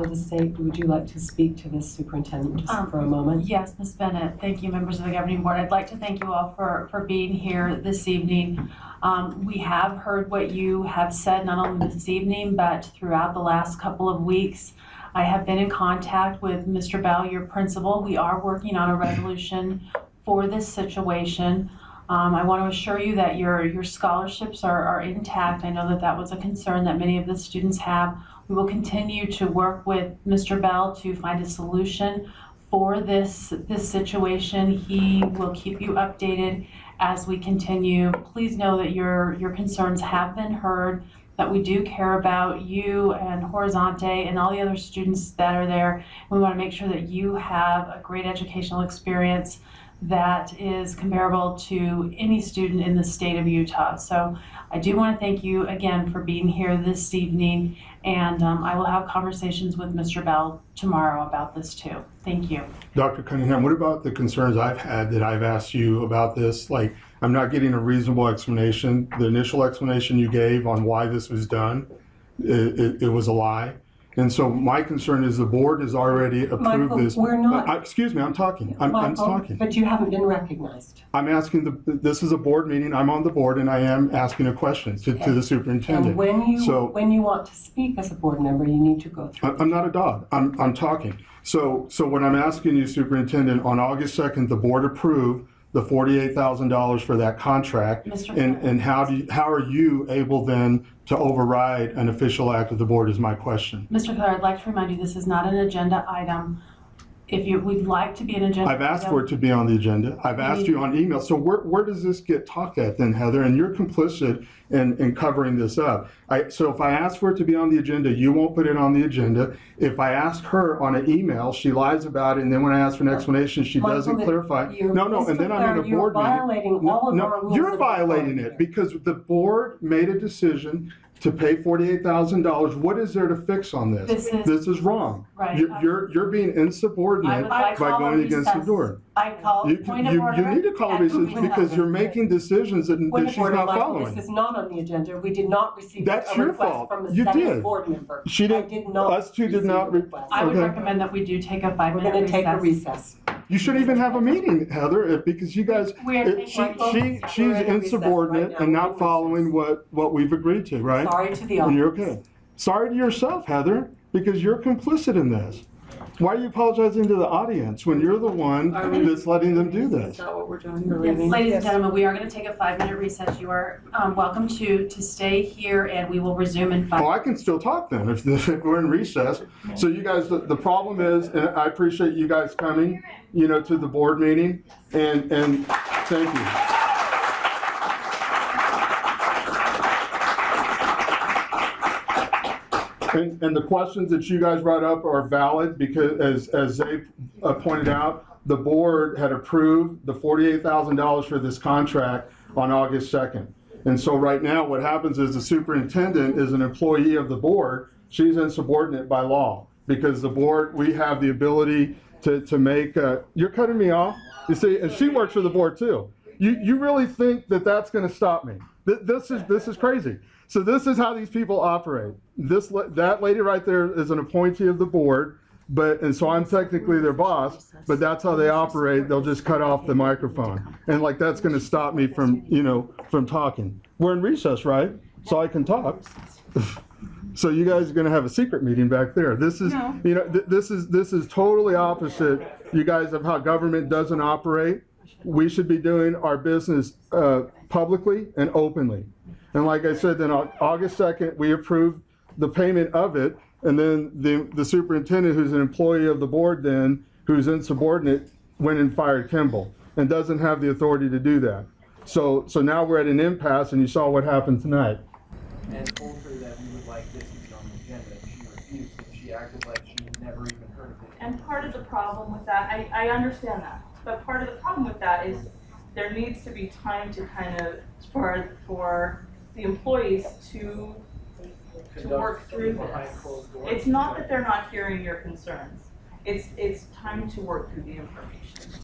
able to say, would you like to speak to this superintendent just for a moment? Yes, Ms. Bennett. Thank you, members of the governing board. I'd like to thank you all for being here this evening. We have heard what you have said, not only this evening, but throughout the last couple of weeks. I have been in contact with Mr. Bell, your principal. We are working on a resolution for this situation. I want to assure you that your scholarships are intact. I know that that was a concern that many of the students have. We will continue to work with Mr. Bell to find a solution for this situation. He will keep you updated as we continue. Please know that your concerns have been heard, that we do care about you and Horizonte and all the other students that are there. We want to make sure that you have a great educational experience that is comparable to any student in the state of Utah. So I do want to thank you again for being here this evening, and I will have conversations with Mr. Bell tomorrow about this too. Thank you. Dr. Cunningham, what about the concerns I've had that I've asked you about this? Like, I'm not getting a reasonable explanation. The initial explanation you gave on why this was done, it was a lie. And so my concern is the board has already approved Michael, this. We're not. Excuse me, I'm talking. I'm talking. But you haven't been recognized. I'm asking, this is a board meeting, I'm on the board, and I am asking a question to the superintendent. And when you want to speak as a board member, you need to go through. I'm not a dog, I'm talking. So what I'm asking you, superintendent, on August 2nd, the board approved the $48,000 for that contract. And how are you able then to override an official act of the board is my question. Mr. Keller, I'd like to remind you this is not an agenda item. If you would like to be an agenda I've asked for it to be on the agenda. I've asked you on email. So where does this get talked at then, Heather? And you're complicit in covering this up. So if I ask for it to be on the agenda, you won't put it on the agenda. If I ask her on an email, she lies about it. And then when I ask for an explanation, she doesn't clarify. No, and then I'm in a board meeting. You're violating all of our rules. You're violating it because the board made a decision to pay $48,000. What is there to fix on this? This is wrong. Right. You're being insubordinate by going against the board. I call point of order. You need to call a recess because you're making decisions that she's not following. This is not on the agenda. We did not receive That's a your request fault. from the You second did. board member. She didn't. I did not. Us two did not. I would recommend that we do take a 5-minute recess. We're going to take a recess. You shouldn't even have a meeting, Heather, because you guys. She's insubordinate and not following what we've agreed to, right? Sorry to the audience. And you're okay. Sorry to yourself, Heather, because you're complicit in this. Why are you apologizing to the audience when you're the one that's letting them do this? Is that what we're doing? Yes, ladies and gentlemen, we are going to take a 5-minute recess. You are welcome to stay here, and we will resume in 5 minutes. Oh, I can still talk then if we're in recess. So you guys, the problem is, and I appreciate you guys coming, to the board meeting, and thank you. And the questions that you guys brought up are valid because, as they pointed out, the board had approved the $48,000 for this contract on August 2nd. And so right now what happens is the superintendent is an employee of the board. She's insubordinate by law because the board, we have the ability to make, you're cutting me off? You see, and she works for the board too. You really think that that's going to stop me? This is crazy. So this is how these people operate. That lady right there is an appointee of the board, and so I'm technically their boss, but that's how they operate. They'll just cut off the microphone. And like that's going to stop me from talking. We're in recess, right? So I can talk. So you guys are going to have a secret meeting back there. This is, this is totally opposite, you guys, of how government doesn't operate. We should be doing our business publicly and openly. And like I said, then on August 2nd, we approved the payment of it. And then the superintendent, who's an employee of the board then, who's insubordinate, went and fired Kimball and doesn't have the authority to do that. So now we're at an impasse, and you saw what happened tonight. And told her that we would like this to be on the agenda, and she refused, and she acted like she had never even heard of it. And part of the problem with that, I understand that, but part of the problem with that is there needs to be time to kind of, for the employees to work through this. It's not that they're not hearing your concerns. It's time to work through the information.